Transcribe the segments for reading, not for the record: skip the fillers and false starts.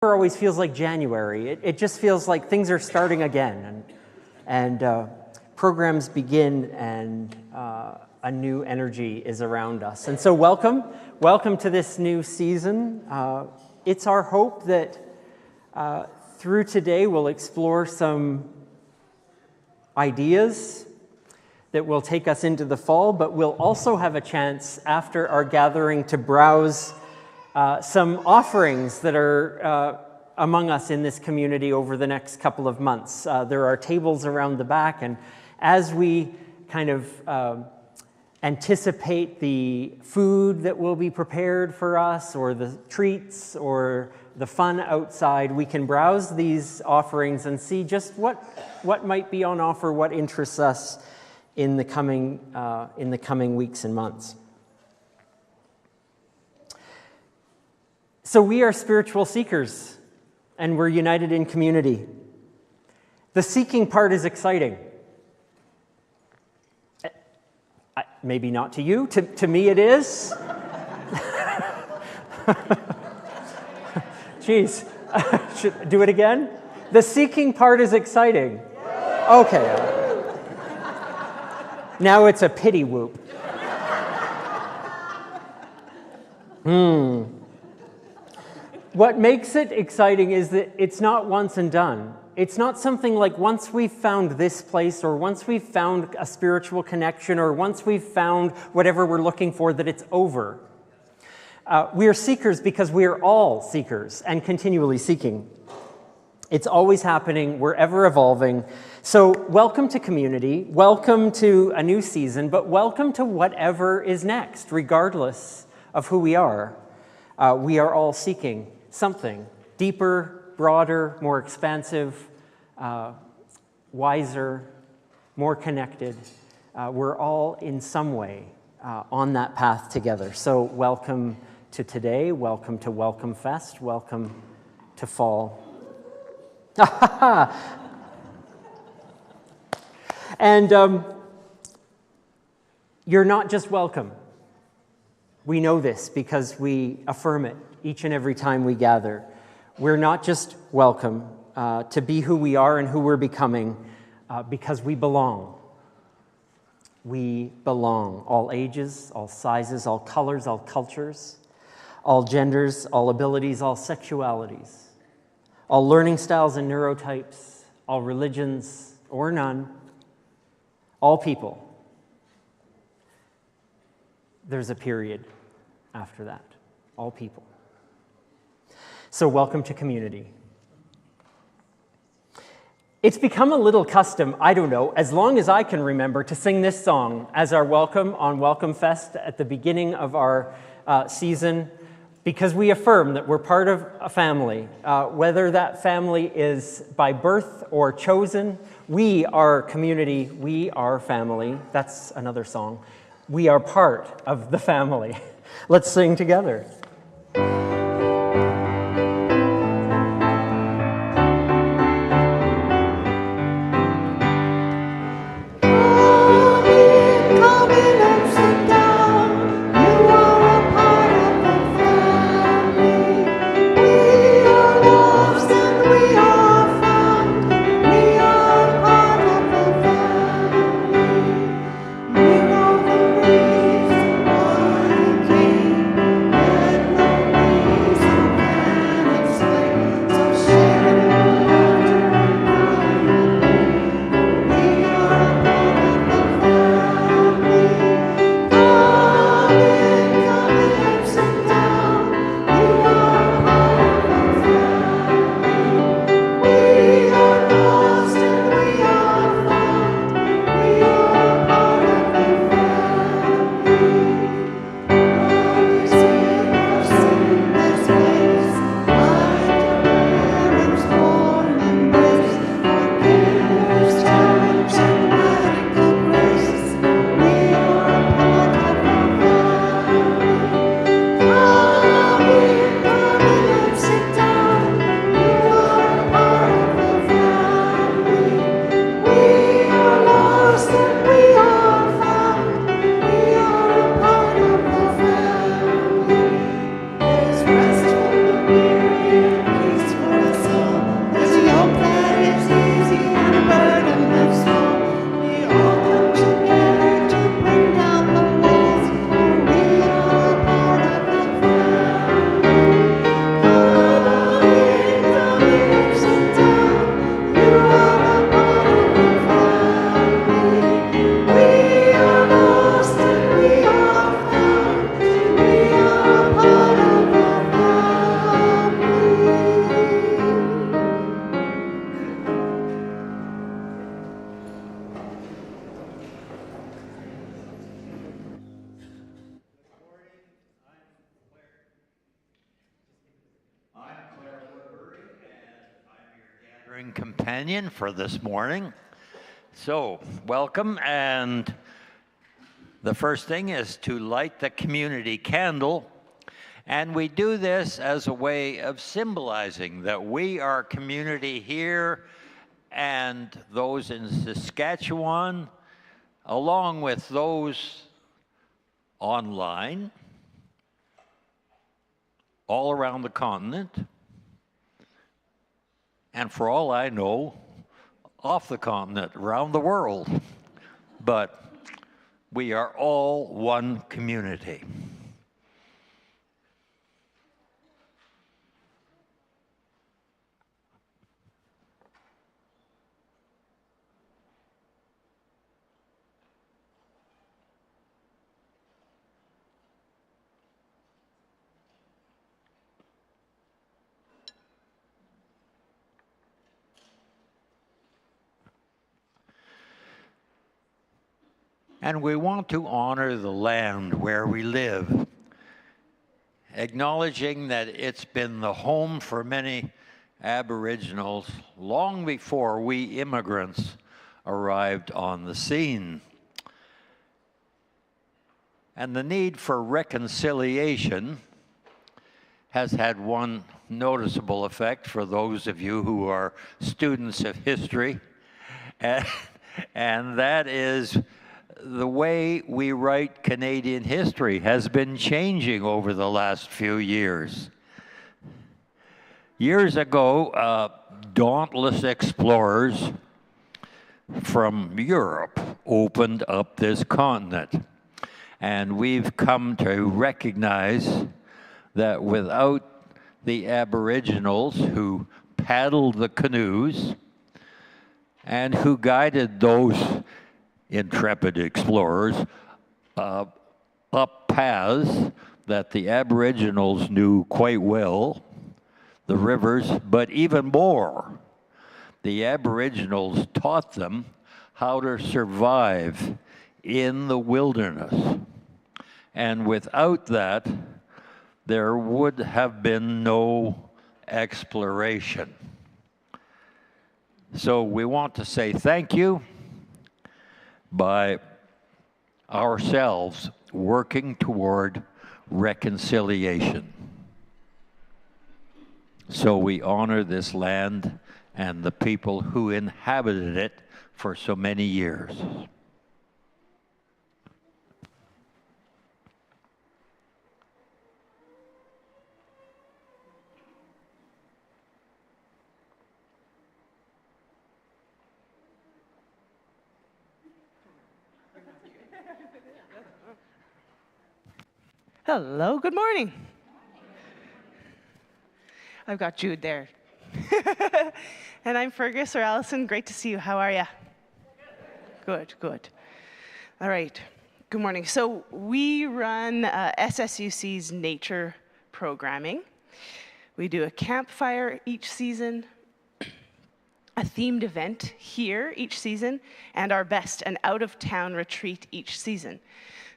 Always feels like January. It just feels like things are starting again, and programs begin, and a new energy is around us. And so welcome to this new season. It's our hope that through today we'll explore some ideas that will take us into the fall, but we'll also have a chance after our gathering to browse some offerings that are among us in this community over the next couple of months. There are tables around the back, and as we kind of anticipate the food that will be prepared for us, or the treats, or the fun outside, we can browse these offerings and see just what might be on offer, what interests us in the coming weeks and months. So we are spiritual seekers, and we're united in community. The seeking part is exciting. Maybe not to you. To me it is. Jeez. Should do it again? The seeking part is exciting. Okay. Now it's a pity whoop. What makes it exciting is that it's not once and done. It's not something like once we've found this place, or once we've found a spiritual connection, or once we've found whatever we're looking for, that it's over. We are seekers because we are all seekers and continually seeking. It's always happening. We're ever evolving. So welcome to community. Welcome to a new season, but welcome to whatever is next, regardless of who we are. We are all seeking something deeper, broader, more expansive, wiser, more connected. We're all in some way on that path together. So welcome to today, welcome to Welcome Fest, welcome to fall. And you're not just welcome. We know this because we affirm it each and every time we gather. We're not just welcome to be who we are and who we're becoming because we belong. We belong. All ages, all sizes, all colors, all cultures, all genders, all abilities, all sexualities, all learning styles and neurotypes, all religions or none, all people. There's a period after that. All people. So welcome to community. It's become a little custom, I don't know, as long as I can remember, to sing this song as our welcome on Welcome Fest at the beginning of our season, because we affirm that we're part of a family. Whether that family is by birth or chosen, we are community, we are family. That's another song. We are part of the family. Let's sing together. sharing companion for this morning. So, welcome, and the first thing is to light the community candle. And we do this as a way of symbolizing that we are community here and those in Saskatchewan, along with those online, all around the continent, and for all I know, off the continent, around the world. But we are all one community. And we want to honor the land where we live, acknowledging that it's been the home for many Aboriginals long before we immigrants arrived on the scene. And the need for reconciliation has had one noticeable effect for those of you who are students of history, and that is the way we write Canadian history has been changing over the last few years. Years ago, dauntless explorers from Europe opened up this continent. And we've come to recognize that without the Aboriginals who paddled the canoes and who guided those intrepid explorers up paths that the Aboriginals knew quite well, the rivers, but even more, the Aboriginals taught them how to survive in the wilderness. And without that, there would have been no exploration. So we want to say thank you by ourselves working toward reconciliation. So we honor this land and the people who inhabited it for so many years. Hello, good morning. I've got Jude there. And I'm Fergus or Allison. Great to see you. How are you? Good, good. All right. Good morning. So we run SSUC's nature programming. We do a campfire each season, a themed event here each season, and our best, an out-of-town retreat each season.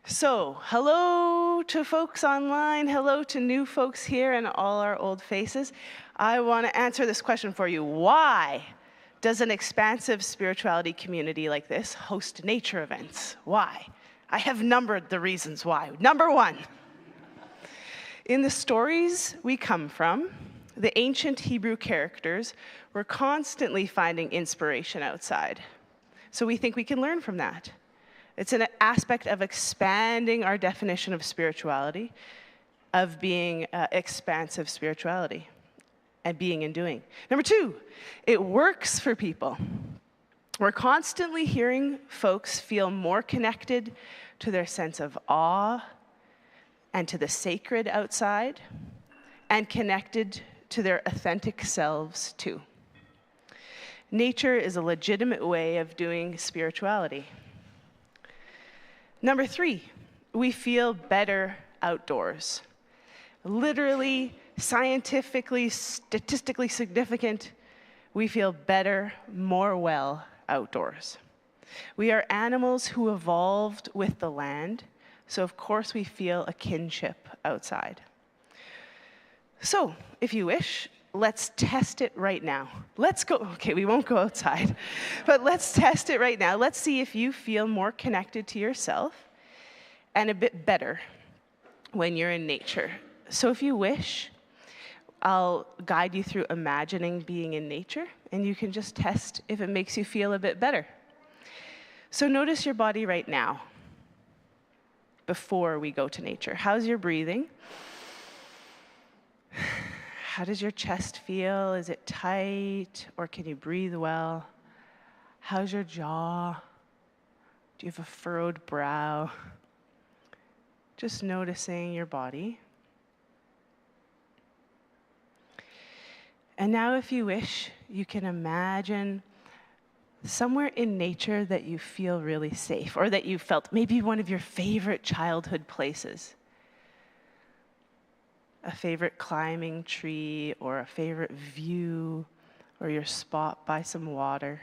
So, hello to folks online, hello to new folks here and all our old faces. I want to answer this question for you. Why does an expansive spirituality community like this host nature events? Why? I have numbered the reasons why. Number one, in the stories we come from, the ancient Hebrew characters were constantly finding inspiration outside. So we think we can learn from that. It's an aspect of expanding our definition of spirituality, of being expansive spirituality, and being and doing. Number two, it works for people. We're constantly hearing folks feel more connected to their sense of awe and to the sacred outside, and connected to their authentic selves too. Nature is a legitimate way of doing spirituality. Number three, we feel better outdoors. Literally, scientifically, statistically significant, we feel better, more well outdoors. We are animals who evolved with the land, so of course we feel a kinship outside. So, if you wish, let's test it right now. Let's go, okay, we won't go outside, but let's test it right now. Let's see if you feel more connected to yourself and a bit better when you're in nature. So if you wish, I'll guide you through imagining being in nature, and you can just test if it makes you feel a bit better. So notice your body right now, before we go to nature. How's your breathing? How does your chest feel? Is it tight, or can you breathe well? How's your jaw? Do you have a furrowed brow? Just noticing your body. And now, if you wish, you can imagine somewhere in nature that you feel really safe, or that you felt maybe one of your favorite childhood places. A favorite climbing tree, or a favorite view, or your spot by some water.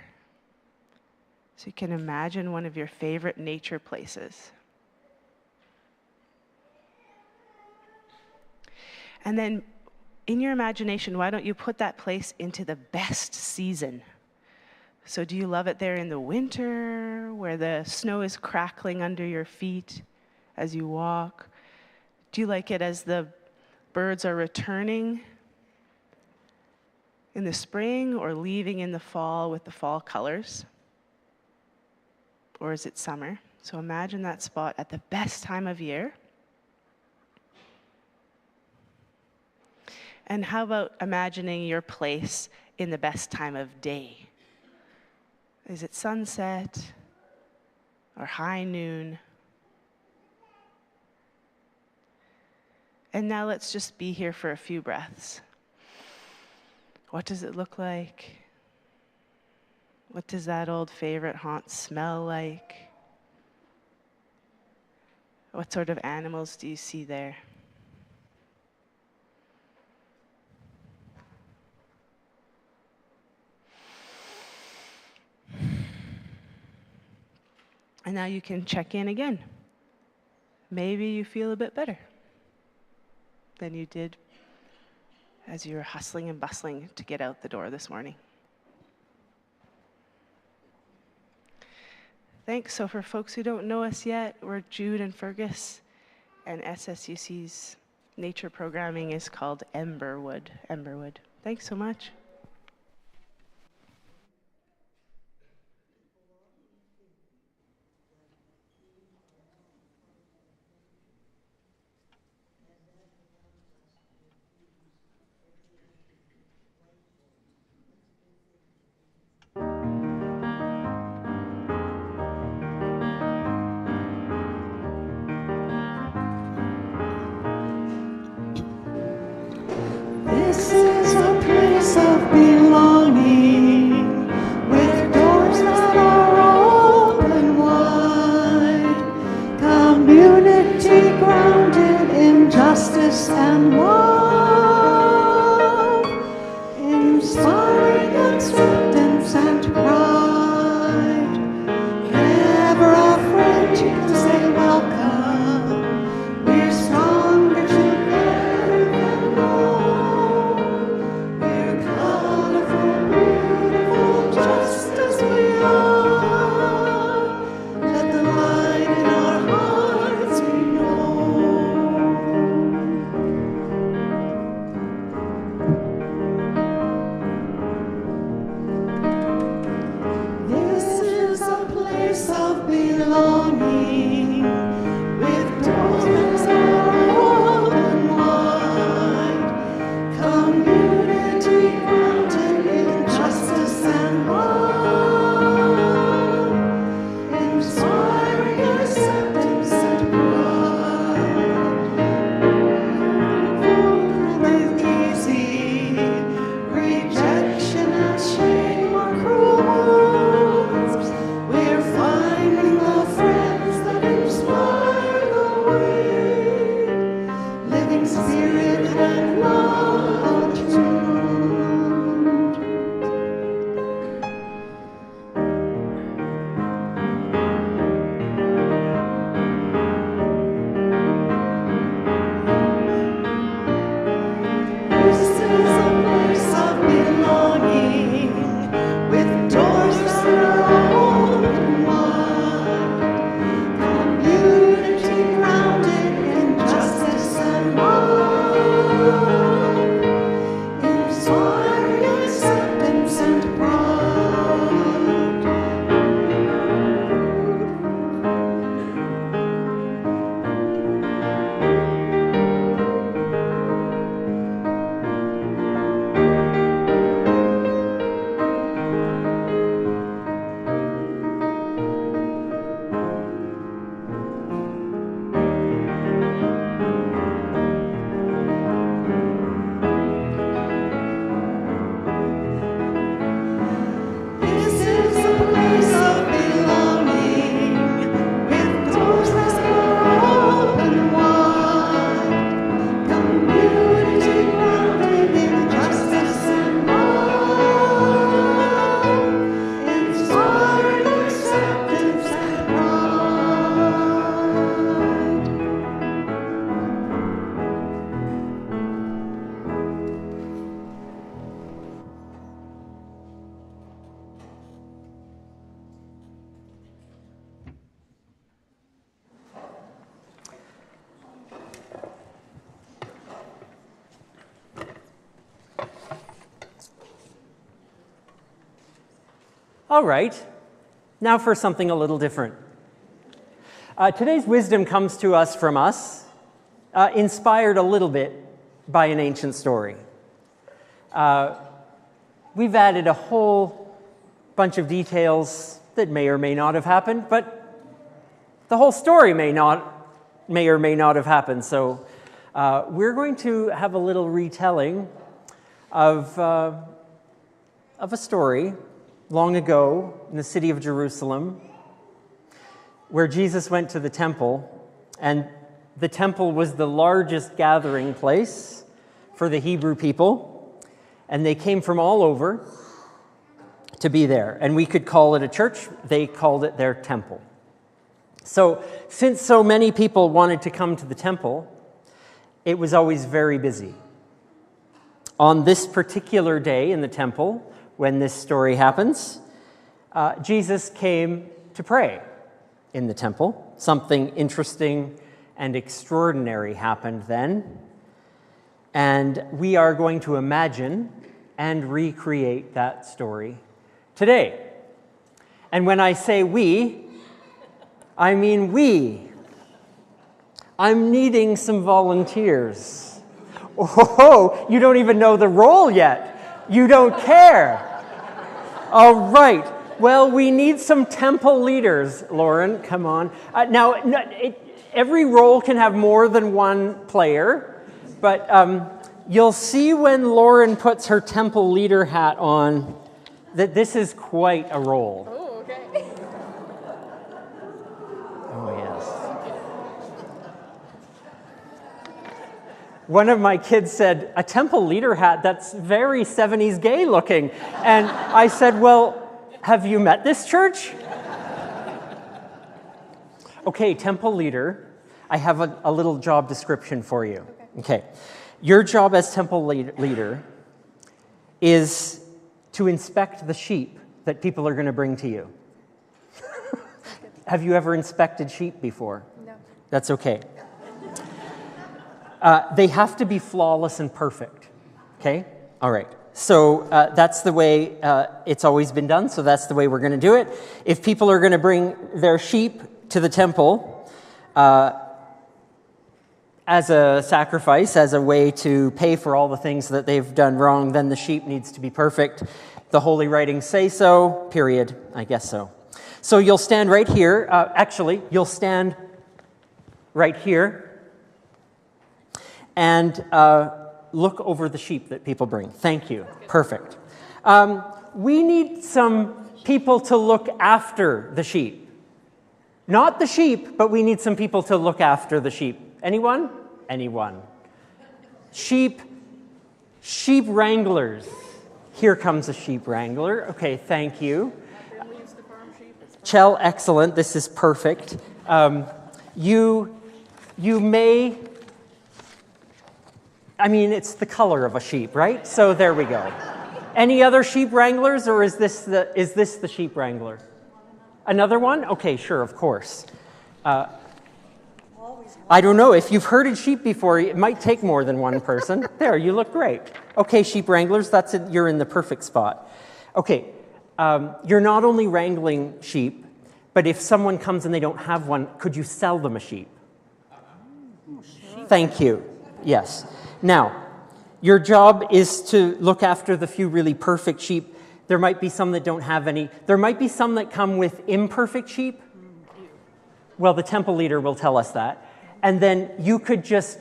So you can imagine one of your favorite nature places. And then in your imagination, why don't you put that place into the best season? So do you love it there in the winter, where the snow is crackling under your feet as you walk? Do you like it as the birds are returning in the spring, or leaving in the fall with the fall colors? Or is it summer? So imagine that spot at the best time of year. And how about imagining your place in the best time of day? Is it sunset or high noon? And now let's just be here for a few breaths. What does it look like? What does that old favorite haunt smell like? What sort of animals do you see there? And now you can check in again. Maybe you feel a bit better than you did as you were hustling and bustling to get out the door this morning. Thanks. So for folks who don't know us yet, we're Jude and Fergus, and SSUC's nature programming is called Emberwood. Emberwood. Thanks so much. This is a place of All right, now for something a little different. Today's wisdom comes to us from us, inspired a little bit by an ancient story. We've added a whole bunch of details that may or may not have happened, but the whole story may or may not have happened. So we're going to have a little retelling of a story long ago in the city of Jerusalem, where Jesus went to the temple, and the temple was the largest gathering place for the Hebrew people, and they came from all over to be there. And we could call it a church. They called it their temple. So since so many people wanted to come to the temple, it was always very busy. On this particular day in the temple, when this story happens, Jesus came to pray in the temple. Something interesting and extraordinary happened then. And we are going to imagine and recreate that story today. And when I say we, I mean we. I'm needing some volunteers. Oh, you don't even know the role yet. You don't care. All right. Well, we need some temple leaders, Lauren. Come on. Every role can have more than one player, but you'll see when Lauren puts her temple leader hat on that this is quite a role. Oh, okay. Oh, yes. One of my kids said, a temple leader hat, that's very 70s gay looking. And I said, well, have you met this church? Okay, temple leader, I have a little job description for you. Okay. Your job as temple leader is to inspect the sheep that people are going to bring to you. Have you ever inspected sheep before? No. That's okay. They have to be flawless and perfect. Okay? All right. So that's the way it's always been done, so that's the way we're going to do it. If people are going to bring their sheep to the temple as a sacrifice, as a way to pay for all the things that they've done wrong, then the sheep needs to be perfect. The Holy Writings say so, period. I guess so. So you'll stand right here. Actually, you'll stand right here and look over the sheep that people bring. Thank you. Perfect. We need some people to look after the sheep. Not the sheep, but we need some people to look after the sheep. Anyone? Anyone. Sheep wranglers. Here comes a sheep wrangler. Okay, thank you. Chell, excellent. This is perfect. You may... I mean, it's the color of a sheep, right? So there we go. Any other sheep wranglers, or is this the sheep wrangler? Another one? Okay, sure, of course. I don't know. If you've herded sheep before, it might take more than one person. There, you look great. Okay, sheep wranglers, that's it. You're in the perfect spot. Okay, you're not only wrangling sheep, but if someone comes and they don't have one, could you sell them a sheep? Thank you. Yes. Now, your job is to look after the few really perfect sheep. There might be some that don't have any. There might be some that come with imperfect sheep. Well, the temple leader will tell us that. And then you could just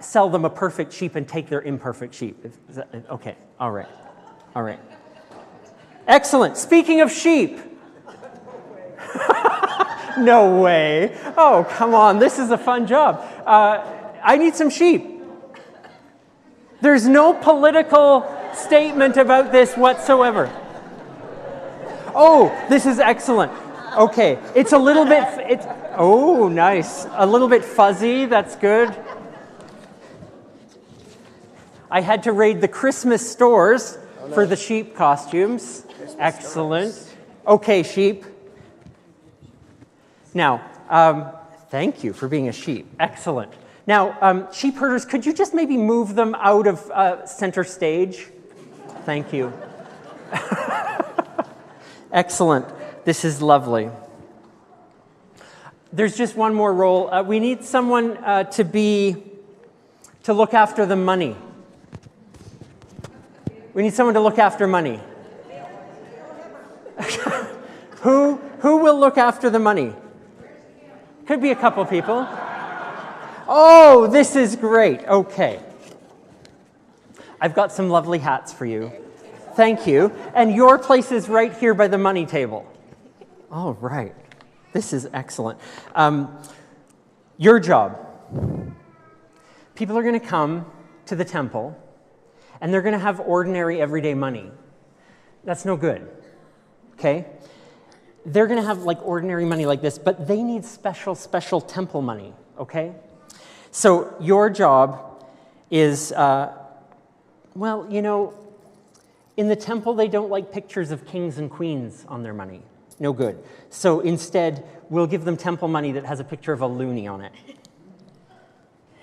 sell them a perfect sheep and take their imperfect sheep. Okay, all right, all right. Excellent. Speaking of sheep. No way. Oh, come on, this is a fun job. I need some sheep. There's no political statement about this whatsoever. Oh, this is excellent. Okay, it's a little bit, oh, nice. A little bit fuzzy, that's good. I had to raid the Christmas stores for the sheep costumes. Excellent. Okay, sheep. Now, thank you for being a sheep. Excellent. Now, sheep herders, could you just maybe move them out of center stage? Thank you. Excellent. This is lovely. There's just one more role. We need someone to look after the money. We need someone to look after money. Who will look after the money? Could be a couple people. Oh, this is great. Okay. I've got some lovely hats for you. Thank you. And your place is right here by the money table. All right. This is excellent. Your job. People are going to come to the temple, and they're going to have ordinary, everyday money. That's no good. Okay? They're going to have like ordinary money like this, but they need special temple money. Okay? So your job is, well, you know, in the temple, they don't like pictures of kings and queens on their money. No good. So instead, we'll give them temple money that has a picture of a loonie on it.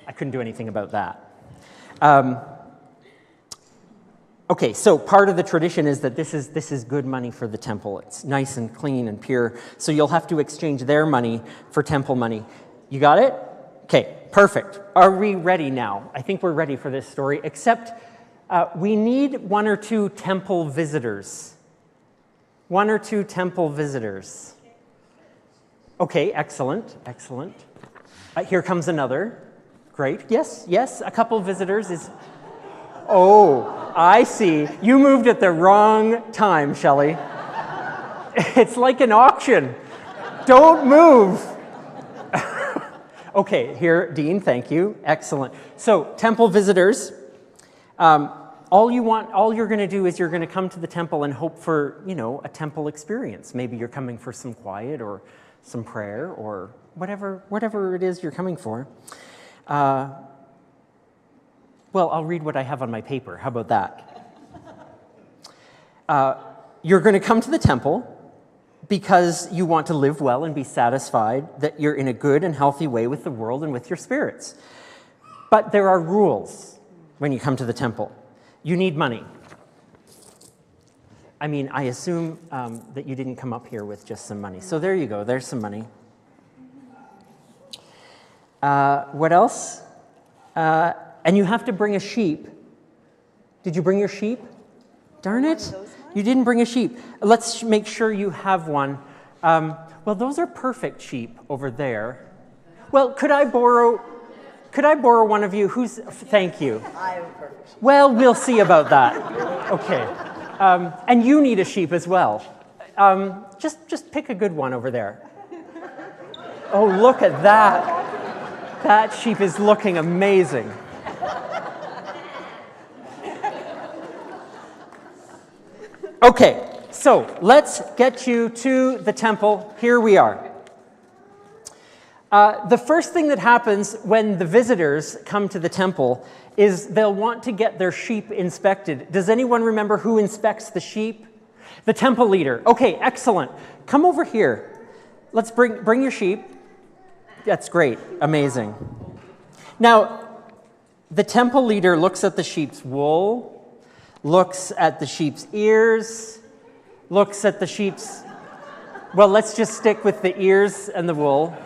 I couldn't do anything about that. Okay, so part of the tradition is that this is good money for the temple. It's nice and clean and pure. So you'll have to exchange their money for temple money. You got it? Okay, perfect. Are we ready now? I think we're ready for this story, except we need one or two temple visitors. One or two temple visitors. Okay, excellent, excellent. Here comes another. Great. Yes, yes, a couple visitors is... Oh, I see. You moved at the wrong time, Shelley. It's like an auction. Don't move. Okay, here, Dean, thank you. Excellent. So, temple visitors. All you're going to do is you're going to come to the temple and hope for, you know, a temple experience. Maybe you're coming for some quiet or some prayer or whatever it is you're coming for. Well, I'll read what I have on my paper. How about that? You're going to come to the temple because you want to live well and be satisfied that you're in a good and healthy way with the world and with your spirits. But there are rules when you come to the temple. You need money. I mean, I assume that you didn't come up here with just some money. So there you go. There's some money. What else? And you have to bring a sheep. Did you bring your sheep? Darn it. You didn't bring a sheep. Let's make sure you have one. Well, those are perfect sheep over there. Well, could I borrow one of you? Thank you. I am perfect. Well, we'll see about that. Okay. And you need a sheep as well. Just pick a good one over there. Oh, look at that. That sheep is looking amazing. Okay, so let's get you to the temple. Here we are. The first thing that happens when the visitors come to the temple is they'll want to get their sheep inspected. Does anyone remember who inspects the sheep? The temple leader. Okay, excellent. Come over here. Let's bring your sheep. That's great. Amazing. Now, the temple leader looks at the sheep's wool, looks at the sheep's ears, looks at the sheep's... Well, let's just stick with the ears and the wool.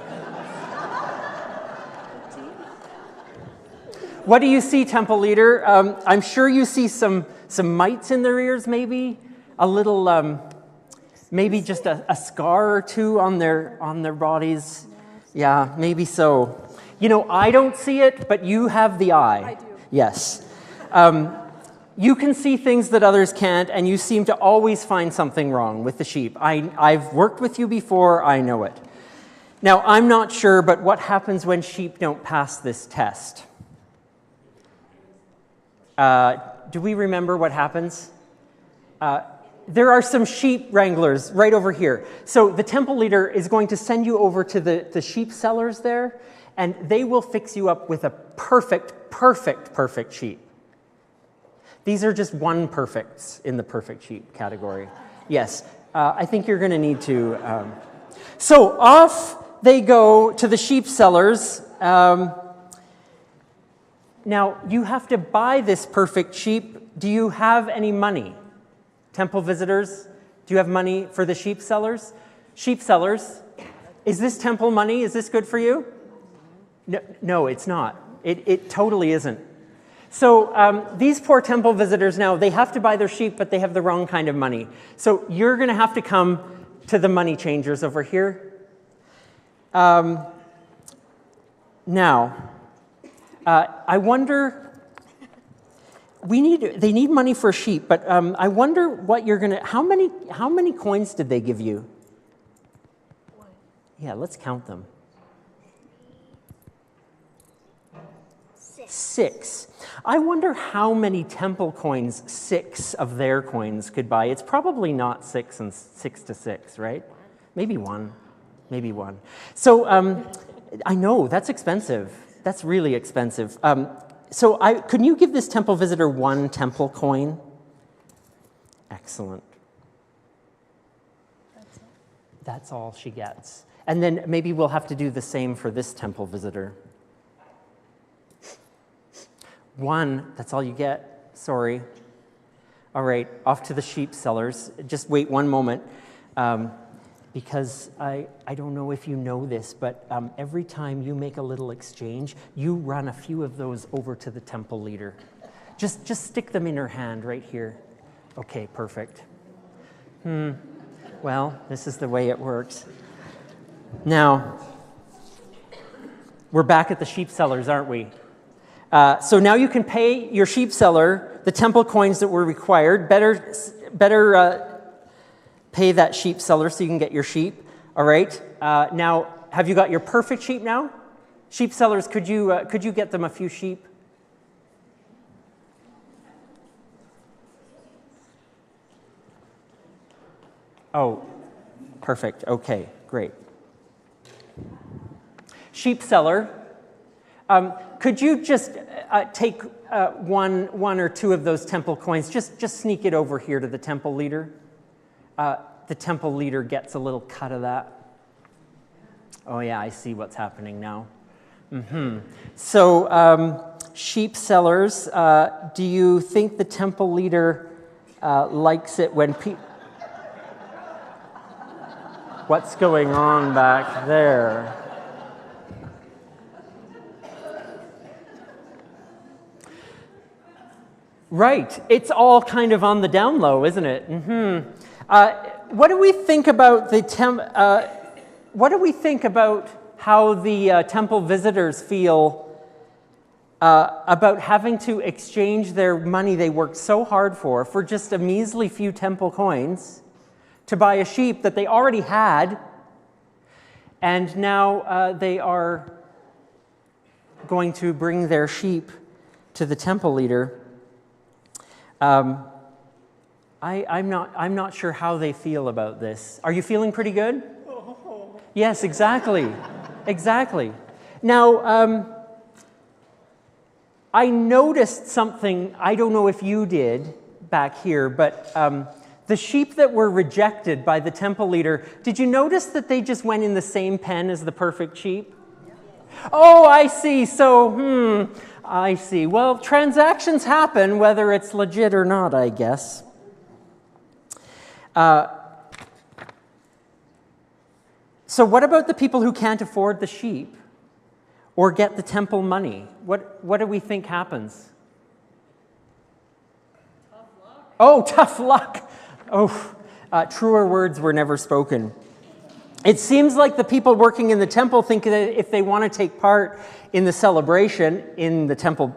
What do you see, temple leader? I'm sure you see some mites in their ears, maybe a little, maybe just a scar or two on their bodies. Yeah, maybe so. You know, I don't see it, but you have the eye. I do. Yes. You can see things that others can't, and you seem to always find something wrong with the sheep. I've worked with you before, I know it. Now, I'm not sure, but what happens when sheep don't pass this test? Do we remember what happens? There are some sheep wranglers right over here. So the temple leader is going to send you over to the sheep sellers there, and they will fix you up with a perfect sheep. These are just one perfects in the perfect sheep category. Yes, I think you're going to need to. So off they go to the sheep sellers. Now, you have to buy this perfect sheep. Do you have any money? Temple visitors, Do you have money for the sheep sellers? Sheep sellers, is this temple money? Is this good for you? No, it's not. It totally isn't. So these poor temple visitors now, they have to buy their sheep, but they have the wrong kind of money. So you're going to have to come to the money changers over here. Now, I wonder, they need money for sheep, but I wonder what you're going to, how many coins did they give you? Yeah, let's count them. 6. I wonder how many temple coins 6 of their coins could buy. It's probably not 6 and 6 to 6, right? Maybe 1. Maybe 1. So I know, that's expensive. That's really expensive. So couldn't you give this temple visitor 1 temple coin? Excellent. That's all she gets. And then maybe we'll have to do the same for this temple visitor. 1, that's all you get. Sorry. All right, off to the sheep sellers. Just wait one moment, because I don't know if you know this, but every time you make a little exchange, you run a few of those over to the temple leader. Just stick them in her hand right here. Okay, perfect. Well, this is the way it works. Now, we're back at the sheep sellers, aren't we? So now you can pay your sheep seller the temple coins that were required. Better pay that sheep seller so you can get your sheep. All right. Now, have you got your perfect sheep now? Sheep sellers, could you get them a few sheep? Oh, perfect. Okay, great. Sheep seller, could you just take one or two of those temple coins, just sneak it over here to the temple leader? The temple leader gets a little cut of that. Oh yeah, I see what's happening now. So sheep sellers, do you think the temple leader likes it when people... What's going on back there? Right, it's all kind of on the down low, isn't it? What do we think about what do we think about how the temple visitors feel about having to exchange their money they worked so hard for just a measly few temple coins to buy a sheep that they already had, and now they are going to bring their sheep to the temple leader? I'm not sure how they feel about this. Are you feeling pretty good? Yes, exactly. Exactly. Now, I noticed something, I don't know if you did back here, but the sheep that were rejected by the temple leader, did you notice that they just went in the same pen as the perfect sheep? Oh, I see. So, I see. Well, transactions happen, whether it's legit or not, I guess. So what about the people who can't afford the sheep or get the temple money? What do we think happens? Tough luck. Oh, tough luck. Oh, truer words were never spoken. It seems like the people working in the temple think that if they want to take part in the celebration, in the temple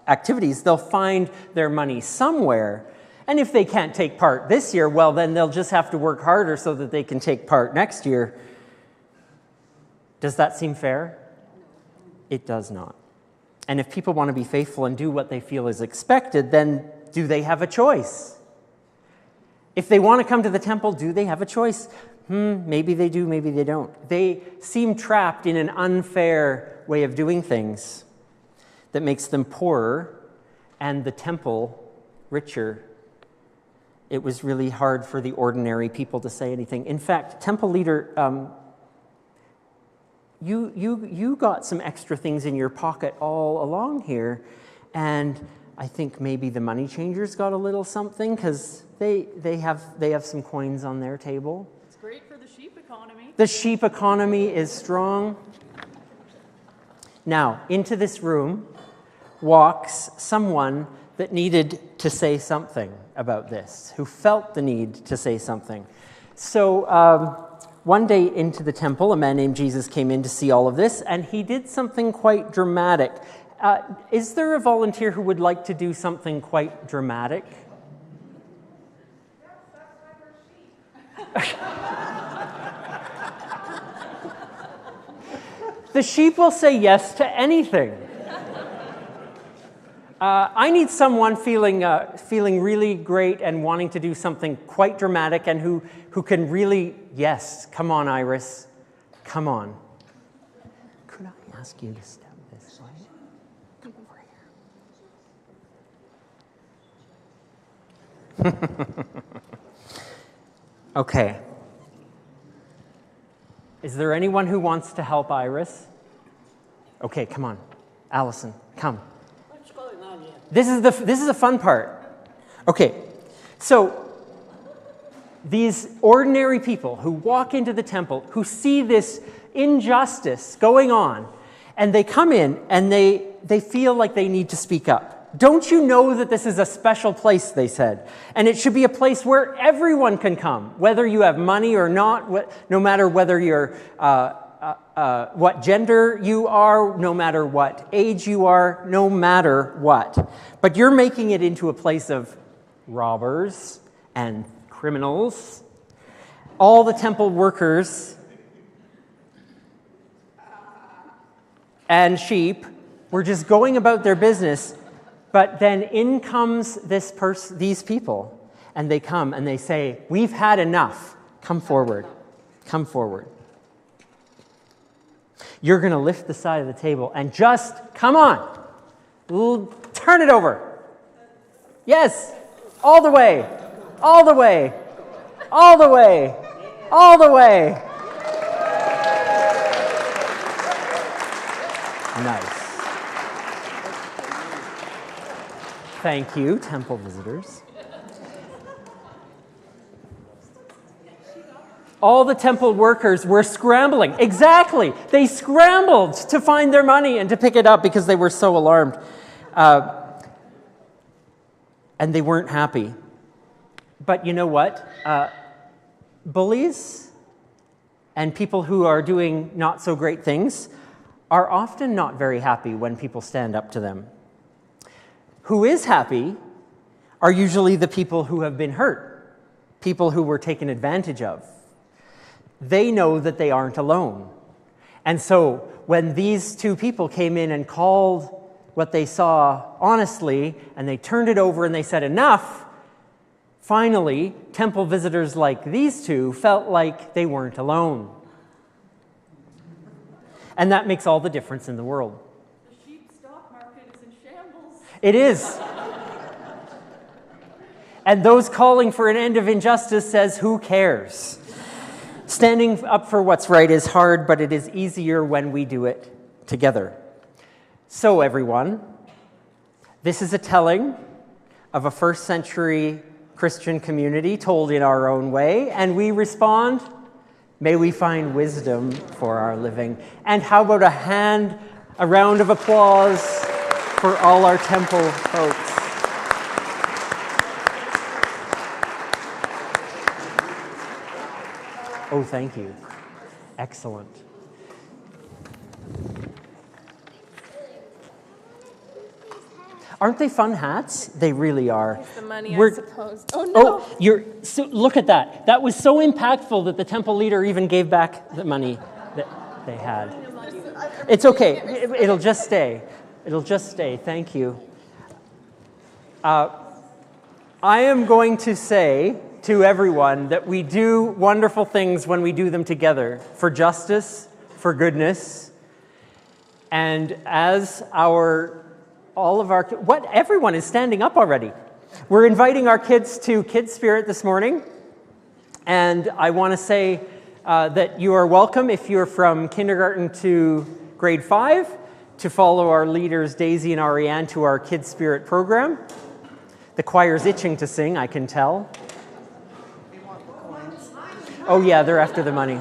activities, they'll find their money somewhere. And if they can't take part this year, well, then they'll just have to work harder so that they can take part next year. Does that seem fair? It does not. And if people want to be faithful and do what they feel is expected, then do they have a choice? If they want to come to the temple, do they have a choice? Maybe they do, maybe they don't. They seem trapped in an unfair way of doing things that makes them poorer and the temple richer. It was really hard for the ordinary people to say anything. In fact, temple leader, you got some extra things in your pocket all along here, and I think maybe the money changers got a little something because they have some coins on their table. It's great for the sheep economy. The sheep economy is strong. Now, into this room walks someone that needed to say something about this, who felt the need to say something. So one day into the temple, a man named Jesus came in to see all of this, and he did something quite dramatic. Is there a volunteer who would like to do something quite dramatic? The sheep will say yes to anything. I need someone feeling really great and wanting to do something quite dramatic and who can really, yes, come on, Iris, come on. Could I ask you to step this way? Come over here. Okay. Is there anyone who wants to help Iris? Okay, come on. Allison, come. What's going on here? This is the fun part. Okay, so these ordinary people who walk into the temple, who see this injustice going on, and they come in and they feel like they need to speak up. Don't you know that this is a special place, they said, and it should be a place where everyone can come, whether you have money or not, no matter whether you're what gender you are, no matter what age you are, no matter what. But you're making it into a place of robbers and criminals. All the temple workers and sheep were just going about their business, but then in comes these people, and they come and they say, "We've had enough. Come forward. Come forward. You're going to lift the side of the table and just, come on, turn it over. Yes, all the way, all the way, all the way, all the way." Nice. Thank you, temple visitors. All the temple workers were scrambling. Exactly. They scrambled to find their money and to pick it up because they were so alarmed. And they weren't happy. But you know what? Bullies and people who are doing not so great things are often not very happy when people stand up to them. Who is happy are usually the people who have been hurt, people who were taken advantage of. They know that they aren't alone. And so when these two people came in and called what they saw honestly, and they turned it over and they said, "Enough," finally, temple visitors like these two felt like they weren't alone. And that makes all the difference in the world. The sheep stock market is in shambles. It is. And those calling for an end of injustice says, who cares? Standing up for what's right is hard, but it is easier when we do it together. So everyone, this is a telling of a first century Christian community told in our own way, and we respond, may we find wisdom for our living. And how about a round of applause for all our temple folks. Oh, thank you. Excellent. Aren't they fun hats? They really are. It's the money, I suppose. Oh, no. Look at that. That was so impactful that the temple leader even gave back the money that they had. It's okay. It'll just stay. It'll just stay. Thank you. I am going to say to everyone that we do wonderful things when we do them together for justice, for goodness, and as everyone is standing up already. We're inviting our kids to Kids Spirit this morning, and I want to say that you are welcome if you're from kindergarten to grade 5. to follow our leaders, Daisy and Ariane, to our Kids Spirit program. The choir's itching to sing, I can tell. They want the coins. Oh yeah, they're after the money.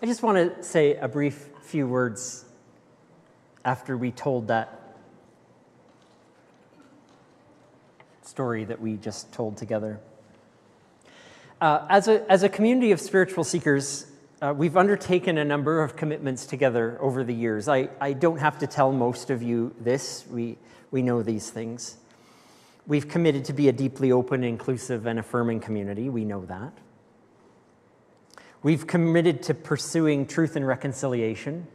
I just want to say a brief few words after we told that story that we just told together. As a community of spiritual seekers, we've undertaken a number of commitments together over the years. I don't have to tell most of you this. We know these things. We've committed to be a deeply open, inclusive, and affirming community. We know that. We've committed to pursuing truth and reconciliation.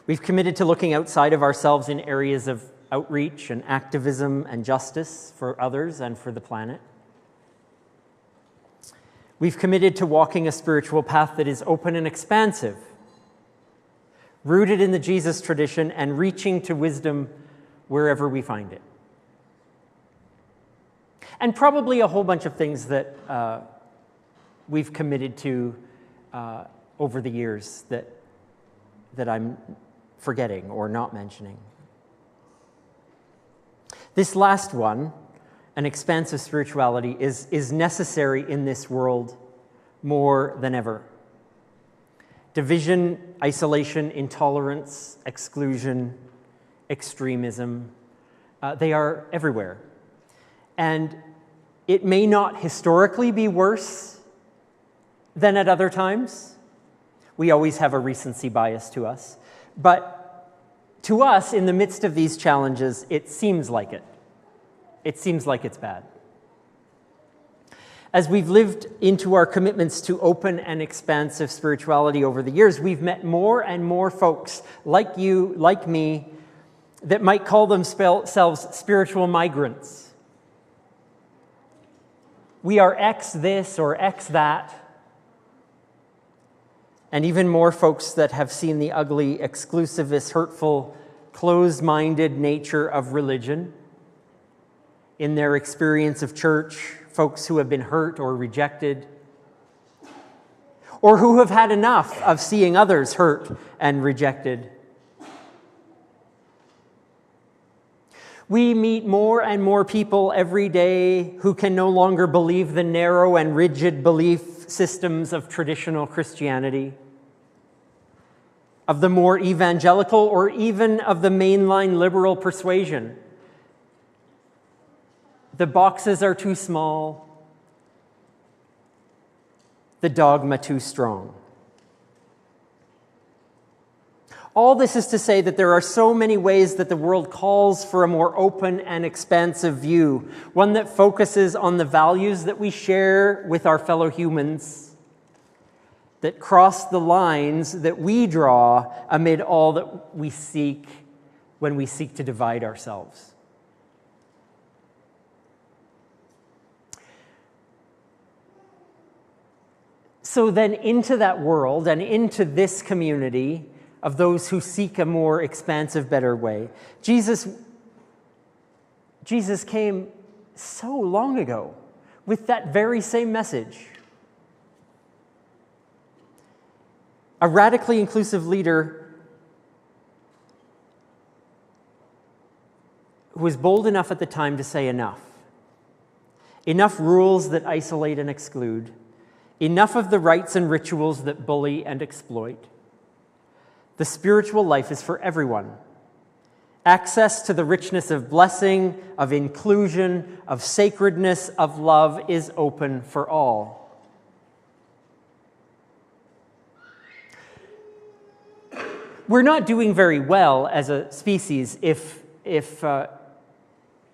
We've committed to looking outside of ourselves in areas of outreach and activism and justice for others and for the planet. We've committed to walking a spiritual path that is open and expansive, rooted in the Jesus tradition and reaching to wisdom wherever we find it. And probably a whole bunch of things that we've committed to over the years that I'm forgetting or not mentioning. This last one, an expansive spirituality, is necessary in this world more than ever. Division, isolation, intolerance, exclusion, extremism, they are everywhere. And it may not historically be worse than at other times. We always have a recency bias to us. But to us, in the midst of these challenges, it seems like it. It seems like it's bad. As we've lived into our commitments to open and expansive spirituality over the years, we've met more and more folks like you, like me, that might call themselves spiritual migrants. We are ex this or ex that. And even more folks that have seen the ugly, exclusivist, hurtful, closed-minded nature of religion in their experience of church, folks who have been hurt or rejected, or who have had enough of seeing others hurt and rejected. We meet more and more people every day who can no longer believe the narrow and rigid belief systems of traditional Christianity, of the more evangelical or even of the mainline liberal persuasion. The boxes are too small, the dogma too strong. All this is to say that there are so many ways that the world calls for a more open and expansive view, one that focuses on the values that we share with our fellow humans, that cross the lines that we draw amid all that we seek when we seek to divide ourselves. So then into that world and into this community of those who seek a more expansive, better way, Jesus came so long ago with that very same message. A radically inclusive leader who was bold enough at the time to say enough. Enough rules that isolate and exclude. Enough of the rites and rituals that bully and exploit. The spiritual life is for everyone. Access to the richness of blessing, of inclusion, of sacredness, of love is open for all. We're not doing very well as a species if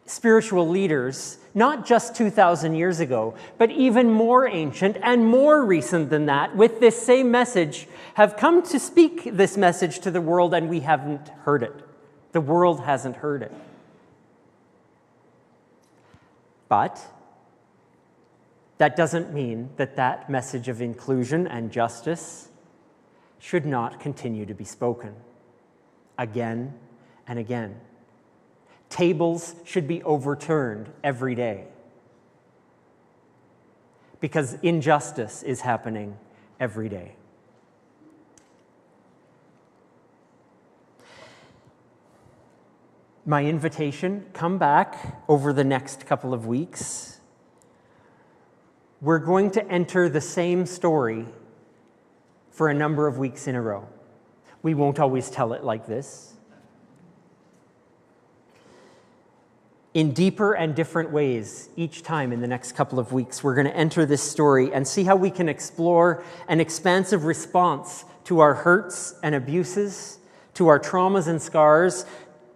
spiritual leaders, not just 2,000 years ago, but even more ancient and more recent than that, with this same message, have come to speak this message to the world and we haven't heard it. The world hasn't heard it. But that doesn't mean that that message of inclusion and justice should not continue to be spoken again and again. Tables should be overturned every day because injustice is happening every day. My invitation, come back over the next couple of weeks. We're going to enter the same story for a number of weeks in a row. We won't always tell it like this. In deeper and different ways, each time in the next couple of weeks, we're going to enter this story and see how we can explore an expansive response to our hurts and abuses, to our traumas and scars,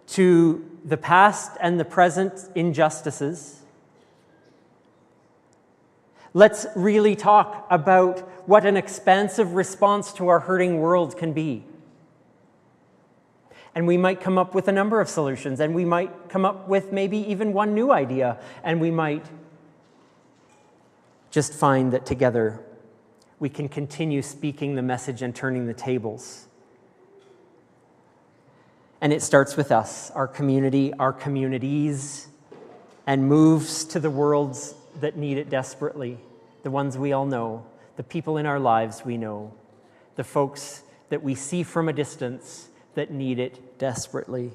to the past and the present injustices. Let's really talk about what an expansive response to our hurting world can be. And we might come up with a number of solutions, and we might come up with maybe even one new idea, and we might just find that together we can continue speaking the message and turning the tables. And it starts with us, our community, our communities, and moves to the worlds that need it desperately, the ones we all know, the people in our lives we know, the folks that we see from a distance that need it desperately.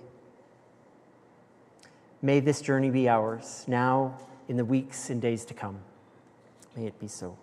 May this journey be ours now, in the weeks and days to come. May it be so.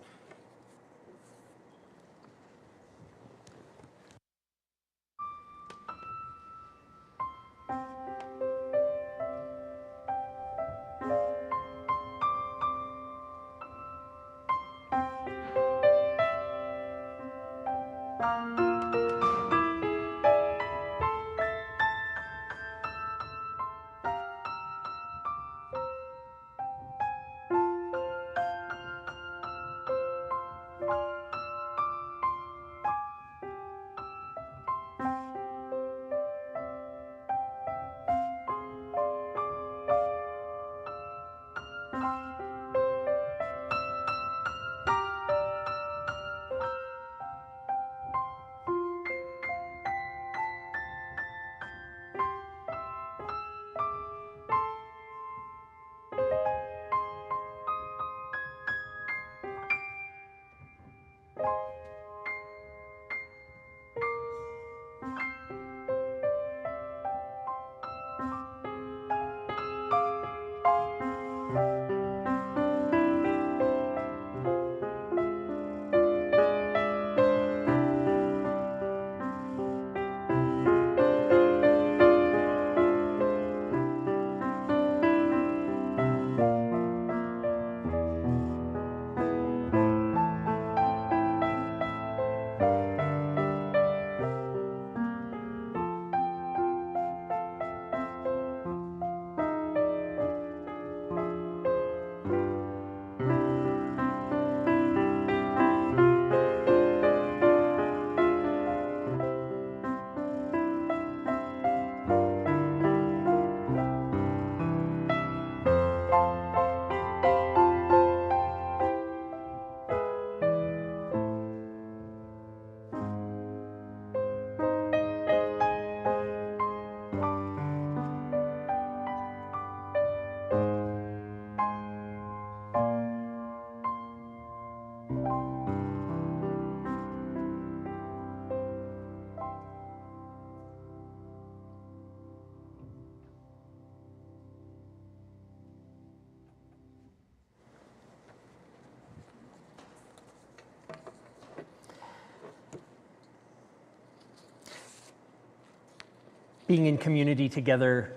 Being in community together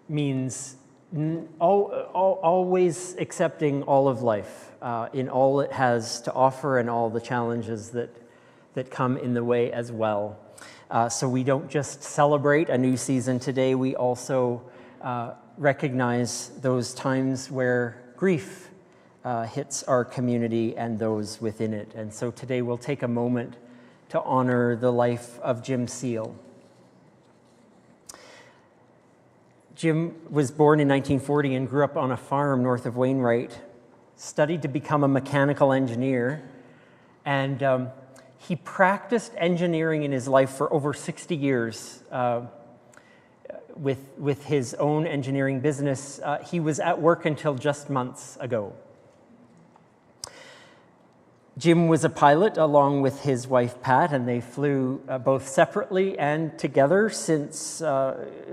means always accepting all of life in all it has to offer and all the challenges that come in the way as well. So we don't just celebrate a new season today, we also recognize those times where grief hits our community and those within it. And so today we'll take a moment to honor the life of Jim Seal. Jim was born in 1940 and grew up on a farm north of Wainwright, studied to become a mechanical engineer, and he practiced engineering in his life for over 60 years with his own engineering business. He was at work until just months ago. Jim was a pilot along with his wife Pat, and they flew both separately and together since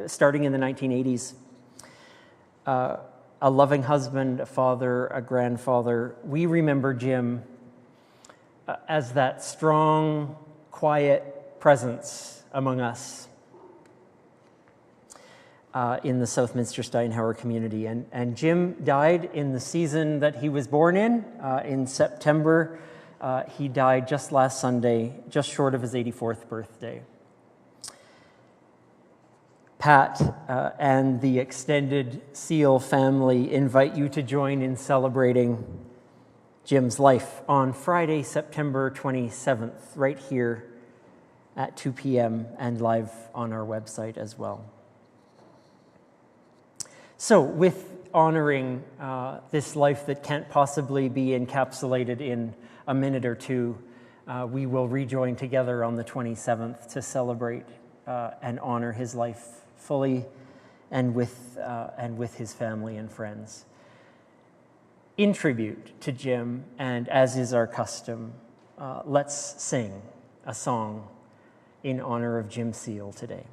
starting in the 1980s. A loving husband, a father, a grandfather. We remember Jim as that strong, quiet presence among us in the Southminster Steinhauer community. And Jim died in the season that he was born in September. He died just last Sunday, just short of his 84th birthday. Pat and the extended Seal family invite you to join in celebrating Jim's life on Friday, September 27th, right here at 2 p.m. and live on our website as well. So with honoring this life that can't possibly be encapsulated in a minute or two, we will rejoin together on the 27th to celebrate and honor his life fully and with his family and friends. In tribute to Jim, and as is our custom, let's sing a song in honor of Jim Seal today.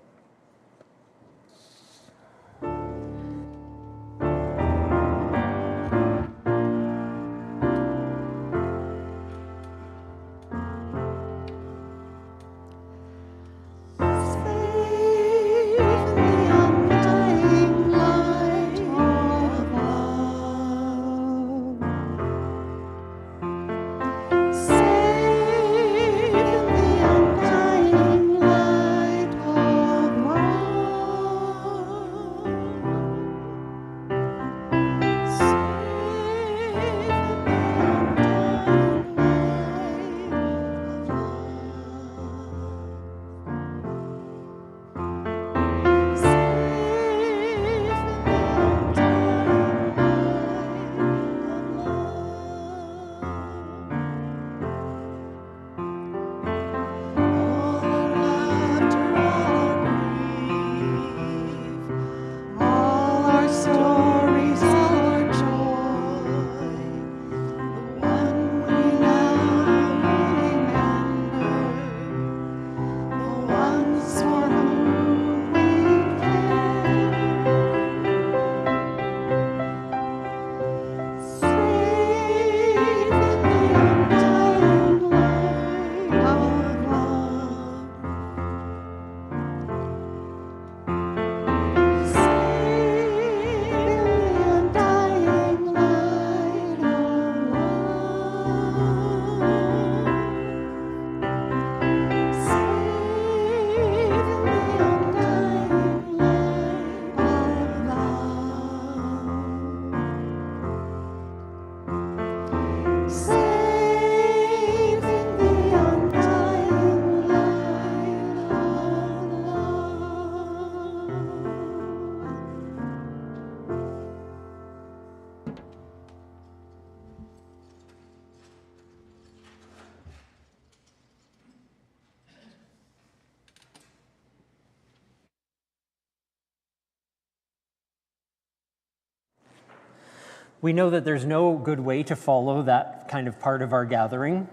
We know that there's no good way to follow that kind of part of our gathering,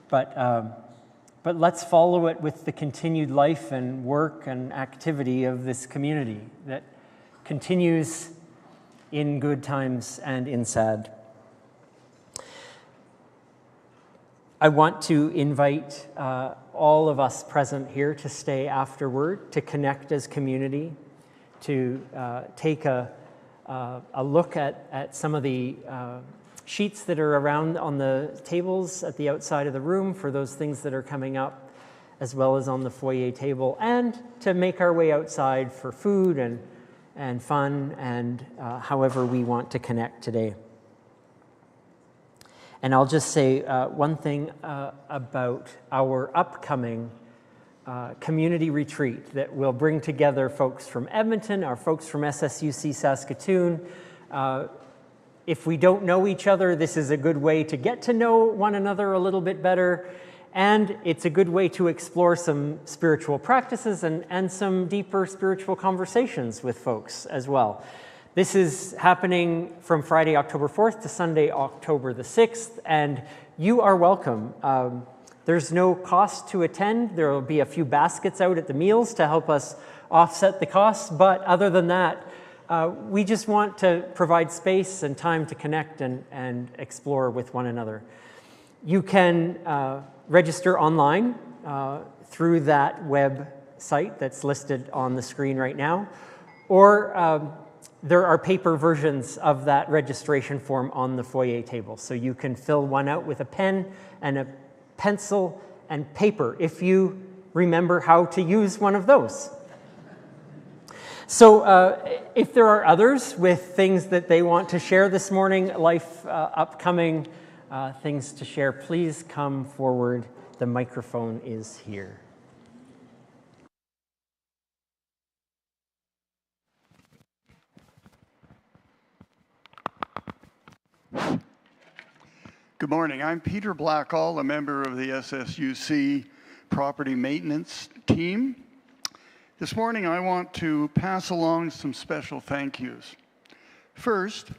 but let's follow it with the continued life and work and activity of this community that continues in good times and in sad. I want to invite all of us present here to stay afterward, to connect as community, to take a look at some of the sheets that are around on the tables at the outside of the room for those things that are coming up, as well as on the foyer table, and to make our way outside for food and fun and however we want to connect today. And I'll just say one thing about our upcoming community retreat that will bring together folks from Edmonton, our folks from SSUC Saskatoon. If we don't know each other, this is a good way to get to know one another a little bit better, and it's a good way to explore some spiritual practices and some deeper spiritual conversations with folks as well. This is happening from Friday, October 4th to Sunday, October the 6th, and you are welcome. There's no cost to attend. There will be a few baskets out at the meals to help us offset the costs, but other than that, we just want to provide space and time to connect and explore with one another. You can register online through that website that's listed on the screen right now, or there are paper versions of that registration form on the foyer table. So you can fill one out with a pen and a pencil and paper if you remember how to use one of those. So if there are others with things that they want to share this morning, upcoming things to share, please come forward. The microphone is here. Good morning. I'm Peter Blackall, a member of the SSUC Property Maintenance Team. This morning, I want to pass along some special thank yous. First,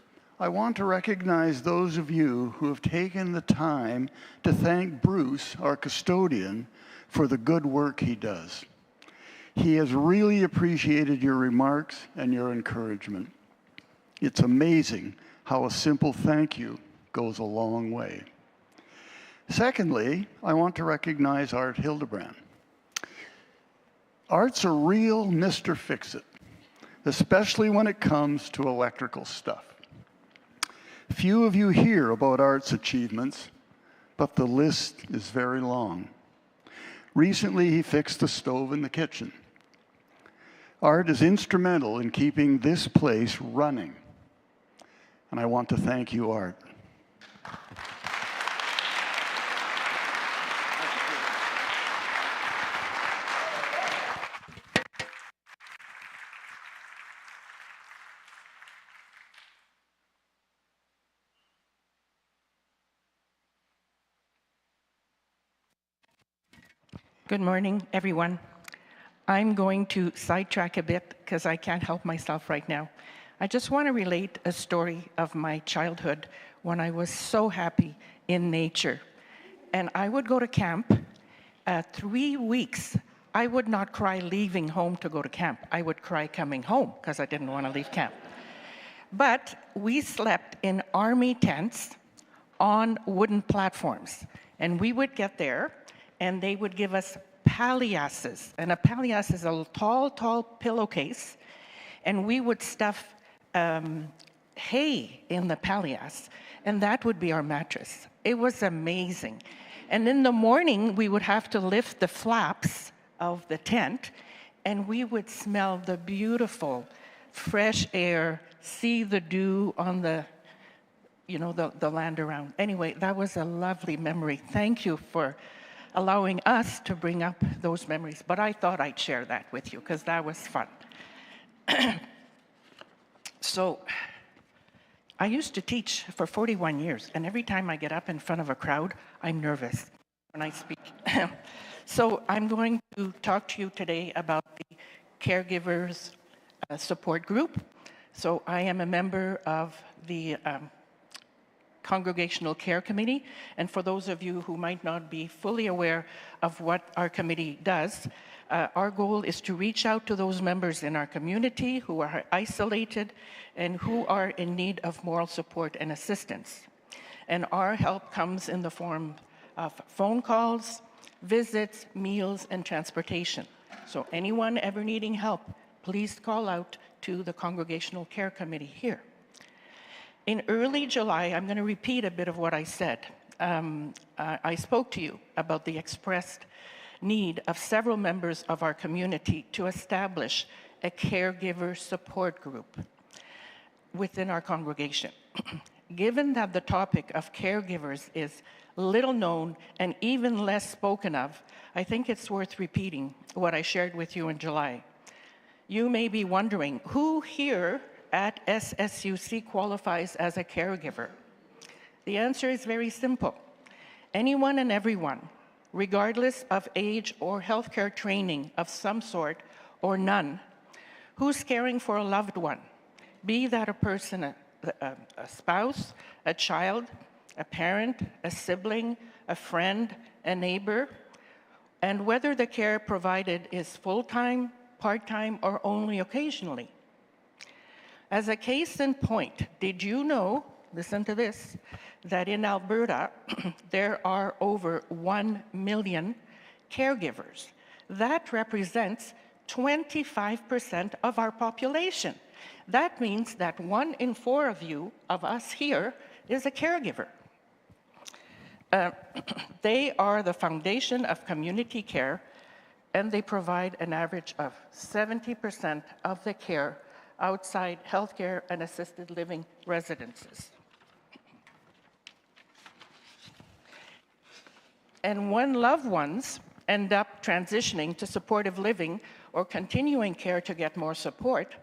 I want to recognize those of you who have taken the time to thank Bruce, our custodian, for the good work he does. He has really appreciated your remarks and your encouragement. It's amazing how a simple thank you goes a long way. Secondly, I want to recognize Art Hildebrand. Art's a real Mr. Fix-It, especially when it comes to electrical stuff. Few of you hear about Art's achievements, but the list is very long. Recently, he fixed the stove in the kitchen. Art is instrumental in keeping this place running, and I want to thank you, Art. Good morning, everyone. I'm going to sidetrack a bit because I can't help myself right now. I just want to relate a story of my childhood when I was so happy in nature. And I would go to camp. 3 weeks, I would not cry leaving home to go to camp. I would cry coming home because I didn't want to leave camp. But we slept in army tents on wooden platforms. And we would get there, and they would give us palliasses. And a palliasse is a tall, tall pillowcase. And we would stuff hay in the palliasse, and that would be our mattress. It was amazing. And in the morning, we would have to lift the flaps of the tent, and we would smell the beautiful fresh air, see the dew on the land around. Anyway, that was a lovely memory. Thank you for allowing us to bring up those memories. But I thought I'd share that with you because that was fun. So I used to teach for 41 years, and every time I get up in front of a crowd, I'm nervous when I speak. So I'm going to talk to you today about the Caregivers Support Group. So I am a member of the Congregational Care Committee, and for those of you who might not be fully aware of what our committee does, our goal is to reach out to those members in our community who are isolated and who are in need of moral support and assistance. And our help comes in the form of phone calls, visits, meals, and transportation. So anyone ever needing help, please call out to the Congregational Care Committee here. In early July, I'm going to repeat a bit of what I said. I spoke to you about the expressed need of several members of our community to establish a caregiver support group within our congregation. Given that the topic of caregivers is little known and even less spoken of, I think it's worth repeating what I shared with you in July. You may be wondering, who here at SSUC qualifies as a caregiver? The answer is very simple. Anyone and everyone, regardless of age or healthcare training of some sort or none, who's caring for a loved one, be that a person, a spouse, a child, a parent, a sibling, a friend, a neighbor, and whether the care provided is full-time, part-time, or only occasionally. As a case in point, did you know, listen to this, that in Alberta, there are over 1 million caregivers. That represents 25% of our population. That means that 1 in 4 of us here, is a caregiver. They are the foundation of community care, and they provide an average of 70% of the care outside healthcare and assisted living residences. And when loved ones end up transitioning to supportive living or continuing care to get more support,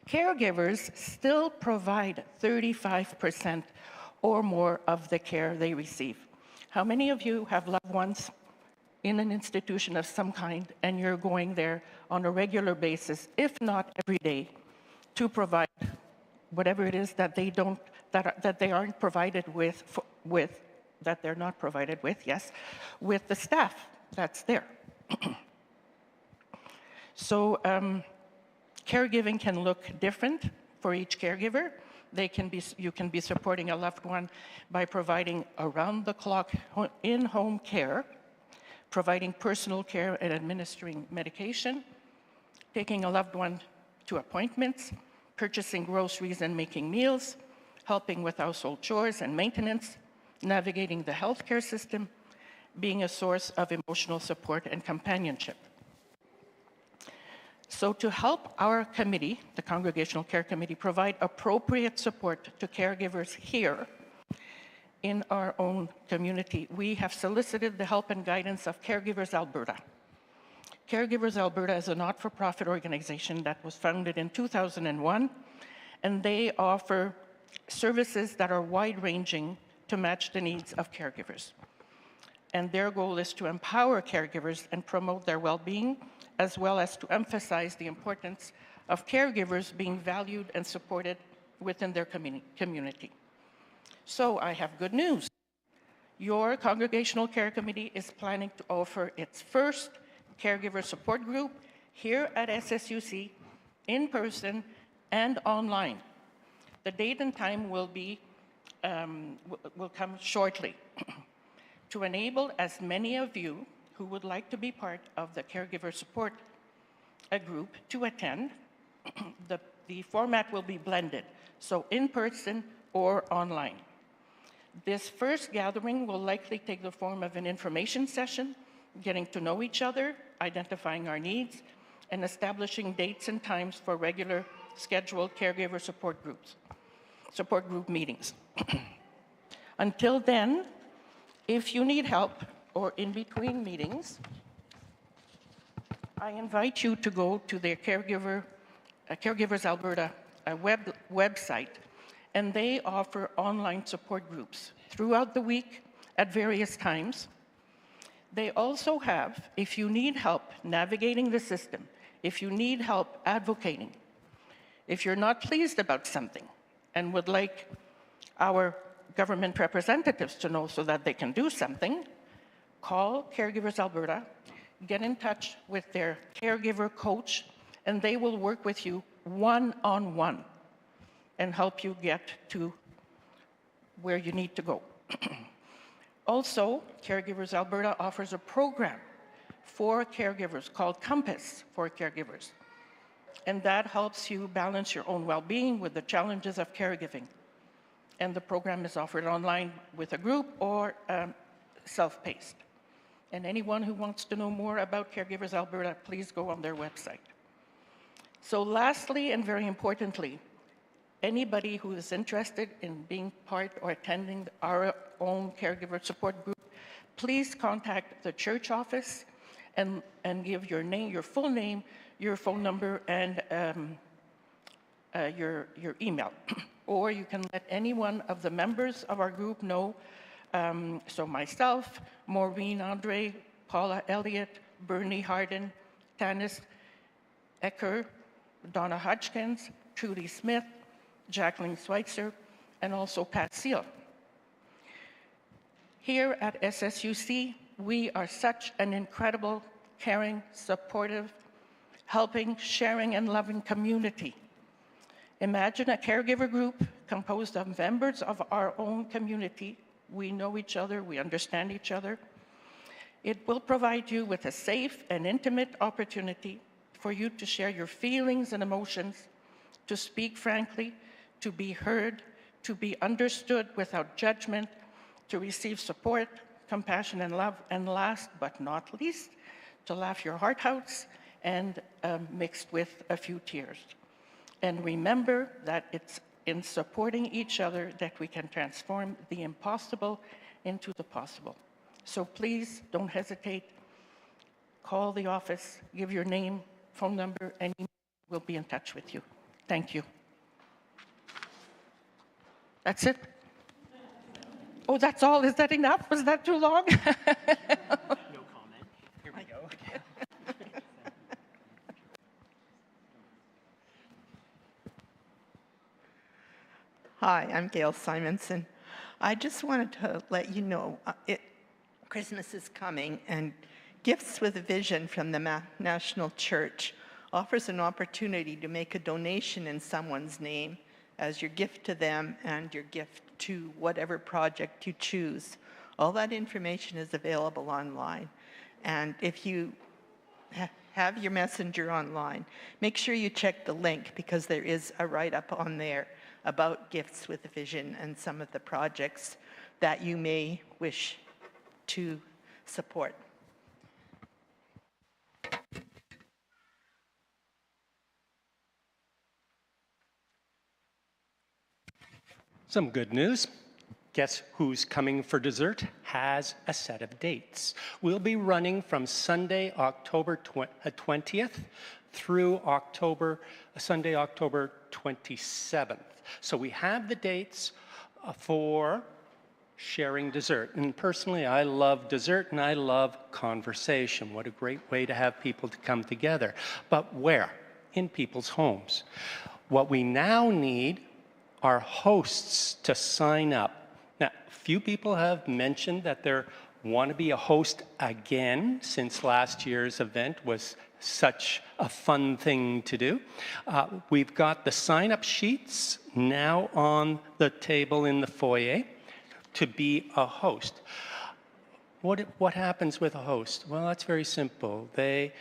caregivers still provide 35% or more of the care they receive. How many of you have loved ones in an institution of some kind and you're going there on a regular basis, if not every day, to provide whatever it is that they aren't provided with, that they're not provided with, yes, with the staff that's there. So caregiving can look different for each caregiver. You can be supporting a loved one by providing around-the-clock in-home care, providing personal care and administering medication, taking a loved one to appointments, purchasing groceries and making meals, helping with household chores and maintenance, navigating the healthcare system, being a source of emotional support and companionship. So to help our committee, the Congregational Care Committee, provide appropriate support to caregivers here in our own community, we have solicited the help and guidance of Caregivers Alberta. Caregivers Alberta is a not-for-profit organization that was founded in 2001, and they offer services that are wide-ranging to match the needs of caregivers. And their goal is to empower caregivers and promote their well-being, as well as to emphasize the importance of caregivers being valued and supported within their community. So I have good news. Your Congregational Care Committee is planning to offer its first caregiver support group here at SSUC, in person and online. The date and time will come shortly. To enable as many of you who would like to be part of the caregiver support group to attend, the format will be blended, so in person or online. This first gathering will likely take the form of an information session, getting to know each other, identifying our needs, and establishing dates and times for regular scheduled caregiver support group meetings. Until then, if you need help or in between meetings, I invite you to go to their Caregivers Alberta website, and they offer online support groups throughout the week at various times. They also have, if you need help navigating the system, if you need help advocating, if you're not pleased about something and would like our government representatives to know so that they can do something, call Caregivers Alberta, get in touch with their caregiver coach, and they will work with you one-on-one and help you get to where you need to go. Also, Caregivers Alberta offers a program for caregivers called Compass for Caregivers, and that helps you balance your own well-being with the challenges of caregiving. And the program is offered online with a group or self-paced. And anyone who wants to know more about Caregivers Alberta, please go on their website. So lastly, and very importantly, anybody who is interested in being part or attending our own caregiver support group, please contact the church office and give your name, your full name, your phone number, and your email. Or you can let any one of the members of our group know. So myself, Maureen Andre, Paula Elliott, Bernie Harden, Tanis Ecker, Donna Hodgkins, Trudy Smith, Jacqueline Schweitzer, and also Pat Seal. Here at SSUC, we are such an incredible, caring, supportive, helping, sharing, and loving community. Imagine a caregiver group composed of members of our own community. We know each other, we understand each other, It will provide you with a safe and intimate opportunity for you to share your feelings and emotions, to speak frankly, to be heard, to be understood without judgment, to receive support, compassion, and love, and last but not least, to laugh your heart out and mixed with a few tears. And remember that it's in supporting each other that we can transform the impossible into the possible. So please don't hesitate. Call the office, give your name, phone number, and we'll be in touch with you. Thank you. That's it? Oh, that's all? Is that enough? Was that too long? No comment. Here we go. Hi, I'm Gail Simonson. I just wanted to let you know Christmas is coming, and Gifts with a Vision from the National Church offers an opportunity to make a donation in someone's name as your gift to them and your gift to whatever project you choose. All that information is available online. And if you have your messenger online, make sure you check the link, because there is a write-up on there about Gifts with a Vision and some of the projects that you may wish to support. Some good news. Guess Who's Coming for Dessert has a set of dates. We'll be running from Sunday, October 20th through Sunday, October 27th. So we have the dates for sharing dessert. And personally, I love dessert and I love conversation. What a great way to have people to come together. But where? In people's homes. What we now need are hosts to sign up. Now, a few people have mentioned that they want to be a host again, since last year's event was such a fun thing to do. We've got the sign-up sheets now on the table in the foyer to be a host. What happens with a host? Well, that's very simple. They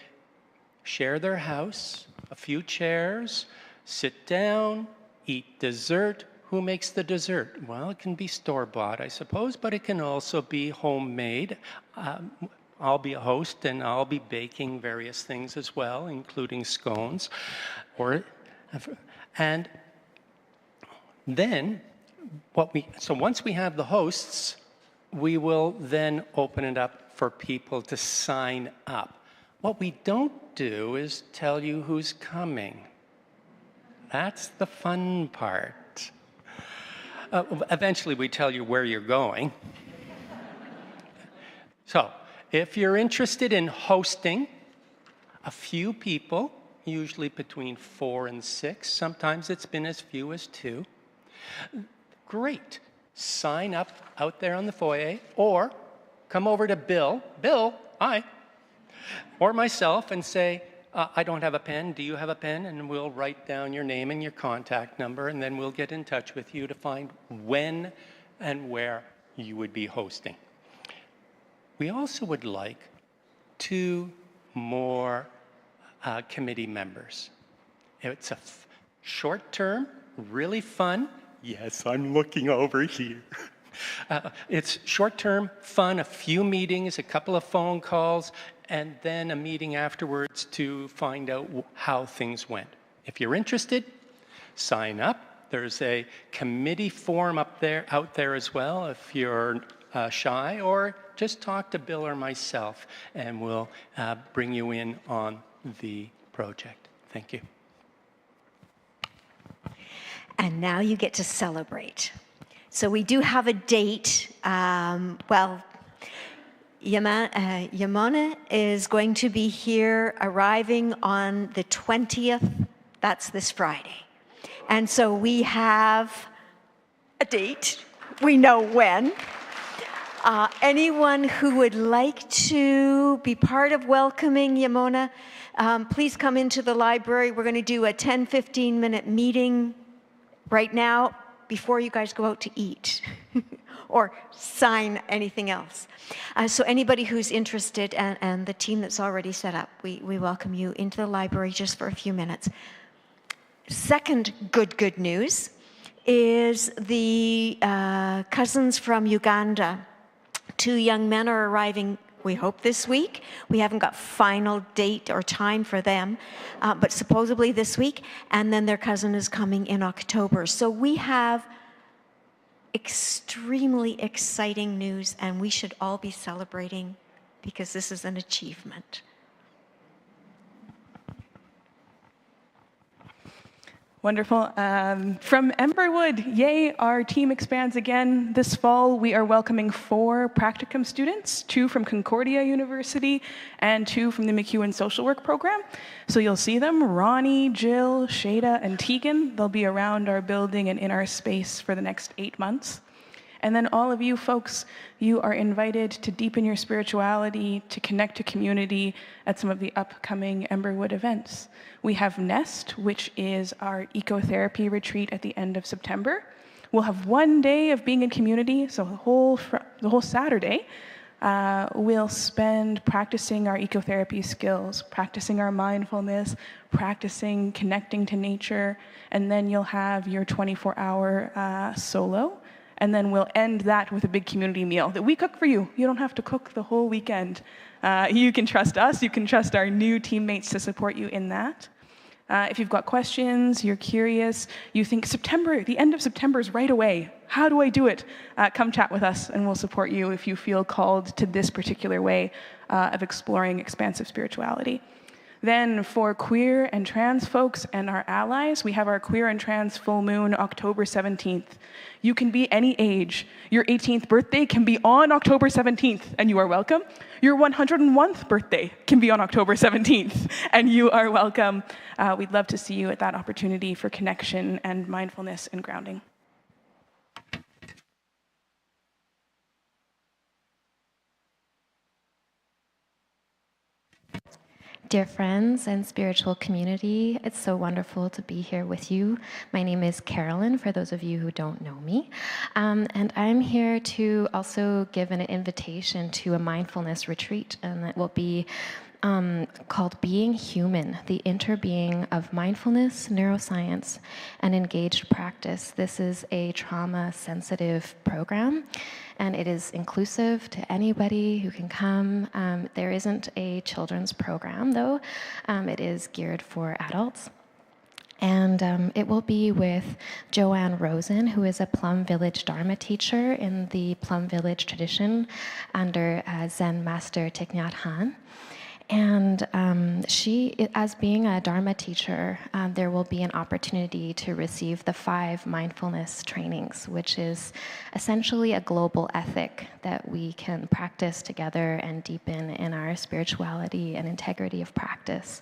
share their house, a few chairs, sit down, eat dessert. Who makes the dessert? Well, it can be store-bought, I suppose, but it can also be homemade. I'll be a host, and I'll be baking various things as well, including scones. And then, so once we have the hosts, we will then open it up for people to sign up. What we don't do is tell you who's coming. That's the fun part. Eventually, we tell you where you're going. So, if you're interested in hosting a few people, usually between 4 and 6, sometimes it's been as few as 2, great. Sign up out there on the foyer, or come over to Bill, hi, or myself, and say, I don't have a pen. Do you have a pen? And we'll write down your name and your contact number, and then we'll get in touch with you to find when and where you would be hosting. We also would like 2 more committee members. It's a short term, really fun. Yes, I'm looking over here. It's short term, fun, a few meetings, a couple of phone calls, and then a meeting afterwards to find out how things went. If you're interested, sign up. There's a committee form out there as well if you're shy, or just talk to Bill or myself, and we'll bring you in on the project. Thank you. And now you get to celebrate. So we do have a date. Yamona is going to be here, arriving on the 20th. That's this Friday. And so we have a date. We know when. Anyone who would like to be part of welcoming Yamona, please come into the library. We're going to do a 10-15-minute meeting right now before you guys go out to eat or sign anything else. So anybody who's interested and the team that's already set up, we welcome you into the library just for a few minutes. Second good news is the cousins from Uganda. 2 young men are arriving, we hope this week. We haven't got final date or time for them, but supposedly this week. And then their cousin is coming in October. So we have extremely exciting news, and we should all be celebrating because this is an achievement. Wonderful. From Emberwood, yay, our team expands again. This fall, we are welcoming 4 practicum students, 2 from Concordia University and 2 from the MacEwan Social Work Program. So you'll see them, Ronnie, Jill, Shada, and Tegan. They'll be around our building and in our space for the next 8 months. And then all of you folks, you are invited to deepen your spirituality, to connect to community at some of the upcoming Emberwood events. We have Nest, which is our ecotherapy retreat at the end of September. We'll have 1 day of being in community, so the whole Saturday, we'll spend practicing our ecotherapy skills, practicing our mindfulness, practicing connecting to nature, and then you'll have your 24-hour solo. And then we'll end that with a big community meal that we cook for you. You don't have to cook the whole weekend. You can trust us. You can trust our new teammates to support you in that. If you've got questions, you're curious, you think September, the end of September is right away. How do I do it? Come chat with us and we'll support you if you feel called to this particular way of exploring expansive spirituality. Then for queer and trans folks and our allies, we have our Queer and Trans Full Moon, October 17th. You can be any age. Your 18th birthday can be on October 17th, and you are welcome. Your 101st birthday can be on October 17th, and you are welcome. We'd love to see you at that opportunity for connection and mindfulness and grounding. Dear friends and spiritual community, it's so wonderful to be here with you. My name is Carolyn, for those of you who don't know me. And I'm here to also give an invitation to a mindfulness retreat, and it will be called Being Human, the interbeing of mindfulness, neuroscience, and engaged practice. This is a trauma-sensitive program, and it is inclusive to anybody who can come. There isn't a children's program, though. It is geared for adults. And it will be with Joanne Rosen, who is a Plum Village Dharma teacher in the Plum Village tradition under Zen Master Thich Nhat Hanh. And she, as being a Dharma teacher, there will be an opportunity to receive the 5 mindfulness trainings, which is essentially a global ethic that we can practice together and deepen in our spirituality and integrity of practice.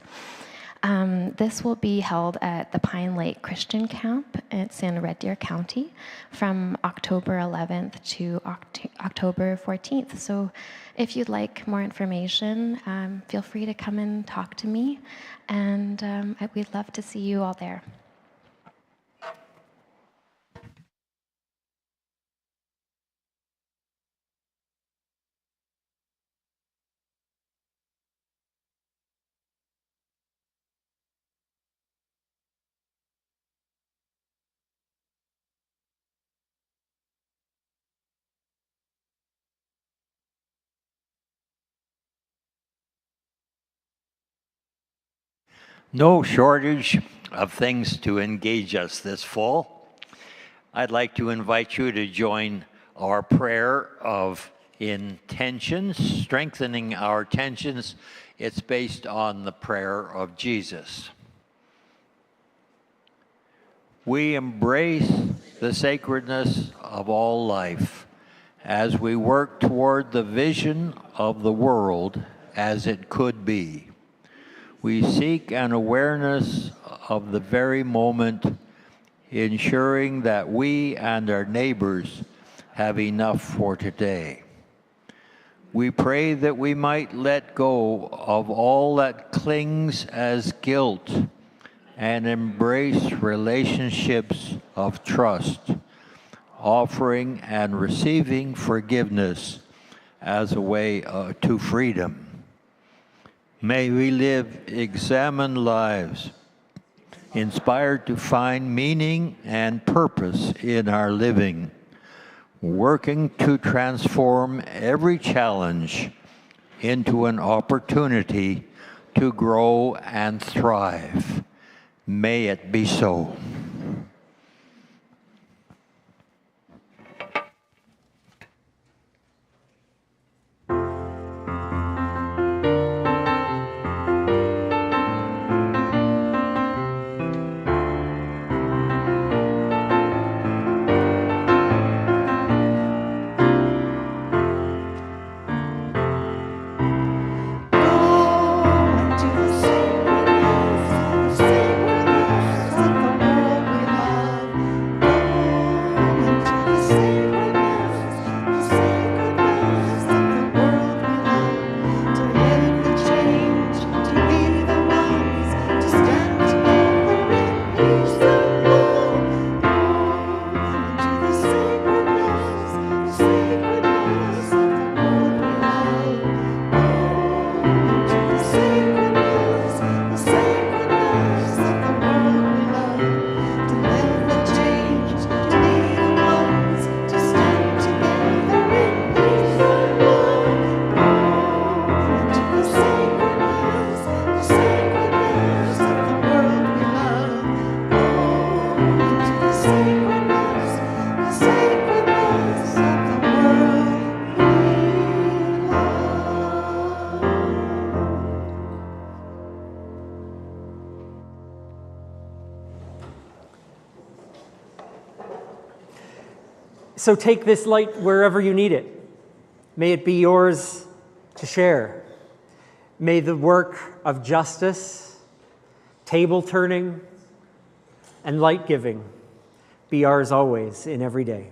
This will be held at the Pine Lake Christian Camp. It's in Red Deer County from October 11th to October 14th. So if you'd like more information, feel free to come and talk to me. And we'd love to see you all there. No shortage of things to engage us this fall. I'd like to invite you to join our prayer of intentions, strengthening our tensions. It's based on the prayer of Jesus. We embrace the sacredness of all life as we work toward the vision of the world as it could be. We seek an awareness of the very moment, ensuring that we and our neighbors have enough for today. We pray that we might let go of all that clings as guilt and embrace relationships of trust offering and receiving forgiveness as a way to freedom. May we live examined lives, inspired to find meaning and purpose in our living, working to transform every challenge into an opportunity to grow and thrive. May it be so. So take this light wherever you need it. May it be yours to share. May the work of justice, table turning, and light giving be ours always in every day.